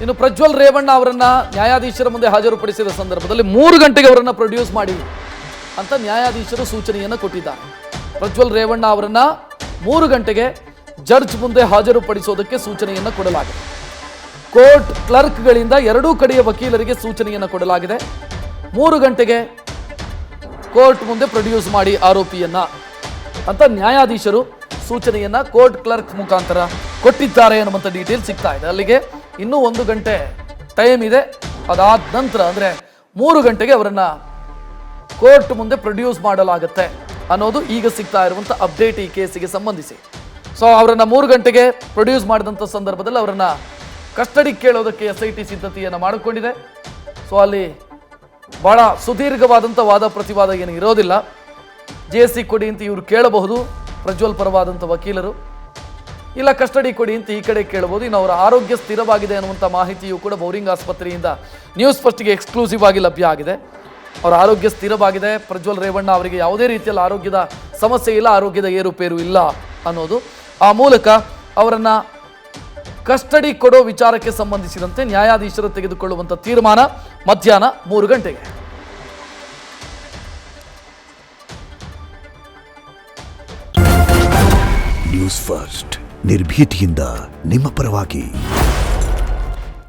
ಇನ್ನು ಪ್ರಜ್ವಲ್ ರೇವಣ್ಣ ಅವರನ್ನ ನ್ಯಾಯಾಧೀಶರ ಮುಂದೆ ಹಾಜರುಪಡಿಸಿದ ಸಂದರ್ಭದಲ್ಲಿ 3 ಗಂಟೆಗೆ ಅವರನ್ನ ಪ್ರೊಡ್ಯೂಸ್ ಮಾಡಿ ಅಂತ ನ್ಯಾಯಾಧೀಶರು ಸೂಚನೆಯನ್ನು ಕೊಟ್ಟಿದ್ದಾರೆ. ಪ್ರಜ್ವಲ್ ರೇವಣ್ಣ ಅವರನ್ನ 3 ಗಂಟೆಗೆ ಜಡ್ಜ್ ಮುಂದೆ ಹಾಜರುಪಡಿಸೋದಕ್ಕೆ ಸೂಚನೆಯನ್ನು ಕೊಡಲಾಗಿದೆ. ಕೋರ್ಟ್ ಕ್ಲರ್ಕ್ಗಳಿಂದ ಎರಡೂ ಕಡೆಯ ವಕೀಲರಿಗೆ ಸೂಚನೆಯನ್ನು ಕೊಡಲಾಗಿದೆ. 3 ಗಂಟೆಗೆ ಕೋರ್ಟ್ ಮುಂದೆ ಪ್ರೊಡ್ಯೂಸ್ ಮಾಡಿ ಆರೋಪಿಯನ್ನ ಅಂತ ನ್ಯಾಯಾಧೀಶರು ಸೂಚನೆಯನ್ನ ಕೋರ್ಟ್ ಕ್ಲರ್ಕ್ ಮುಖಾಂತರ ಕೊಟ್ಟಿದ್ದಾರೆ ಅನ್ನುವಂಥ ಡೀಟೇಲ್ ಸಿಗ್ತಾ ಇದೆ. ಅಲ್ಲಿಗೆ ಇನ್ನೂ 1 ಗಂಟೆ ಟೈಮ್ ಇದೆ. ಅದಾದ ನಂತರ ಅಂದರೆ 3 ಗಂಟೆಗೆ ಅವರನ್ನ ಕೋರ್ಟ್ ಮುಂದೆ ಪ್ರೊಡ್ಯೂಸ್ ಮಾಡಲಾಗುತ್ತೆ ಅನ್ನೋದು ಈಗ ಸಿಗ್ತಾ ಇರುವಂಥ ಅಪ್ಡೇಟ್ ಈ ಕೇಸಿಗೆ ಸಂಬಂಧಿಸಿ. ಸೊ ಅವರನ್ನ 3 ಗಂಟೆಗೆ ಪ್ರೊಡ್ಯೂಸ್ ಮಾಡಿದಂಥ ಸಂದರ್ಭದಲ್ಲಿ ಅವರನ್ನ ಕಸ್ಟಡಿ ಕೇಳೋದಕ್ಕೆ SIT ಸಿದ್ಧತೆಯನ್ನು ಮಾಡಿಕೊಂಡಿದೆ. ಸೊ ಅಲ್ಲಿ ಬಹಳ ಸುದೀರ್ಘವಾದಂಥ ವಾದ ಪ್ರತಿವಾದ ಏನು ಇರೋದಿಲ್ಲ. JC ಕೊಡಿ ಅಂತ ಇವರು ಕೇಳಬಹುದು ಪ್ರಜ್ವಲ್ ಪರವಾದಂಥ ವಕೀಲರು, ಇಲ್ಲ ಕಸ್ಟಡಿ ಕೊಡಿ ಅಂತ ಈ ಕಡೆ ಕೇಳಬಹುದು. ಇನ್ನು ಅವರ ಆರೋಗ್ಯ ಸ್ಥಿರವಾಗಿದೆ ಅನ್ನುವಂಥ ಮಾಹಿತಿಯು ಕೂಡ ಬೌರಿಂಗ್ ಆಸ್ಪತ್ರೆಯಿಂದ ನ್ಯೂಸ್ ಫಸ್ಟ್ಗೆ ಎಕ್ಸ್ಕ್ಲೂಸಿವ್ ಆಗಿ ಲಭ್ಯ ಆಗಿದೆ. ಅವರ ಆರೋಗ್ಯ ಸ್ಥಿರವಾಗಿದೆ. ಪ್ರಜ್ವಲ್ ರೇವಣ್ಣ ಅವರಿಗೆ ಯಾವುದೇ ರೀತಿಯಲ್ಲಿ ಆರೋಗ್ಯದ ಸಮಸ್ಯೆ ಇಲ್ಲ, ಆರೋಗ್ಯದ ಏರುಪೇರು ಇಲ್ಲ ಅನ್ನೋದು. ಆ ಮೂಲಕ ಅವರನ್ನ ಕಸ್ಟಡಿ ಕೊಡೋ ವಿಚಾರಕ್ಕೆ ಸಂಬಂಧಿಸಿದಂತೆ ನ್ಯಾಯಾಧೀಶರು ತೆಗೆದುಕೊಳ್ಳುವಂಥ ತೀರ್ಮಾನ ಮಧ್ಯಾಹ್ನ 3 ಗಂಟೆಗೆ. ನ್ಯೂಸ್ ಫಸ್ಟ್ ನಿರ್ಭೀತಿಯಿಂದ ನಿಮ್ಮ ಪರವಾಗಿ.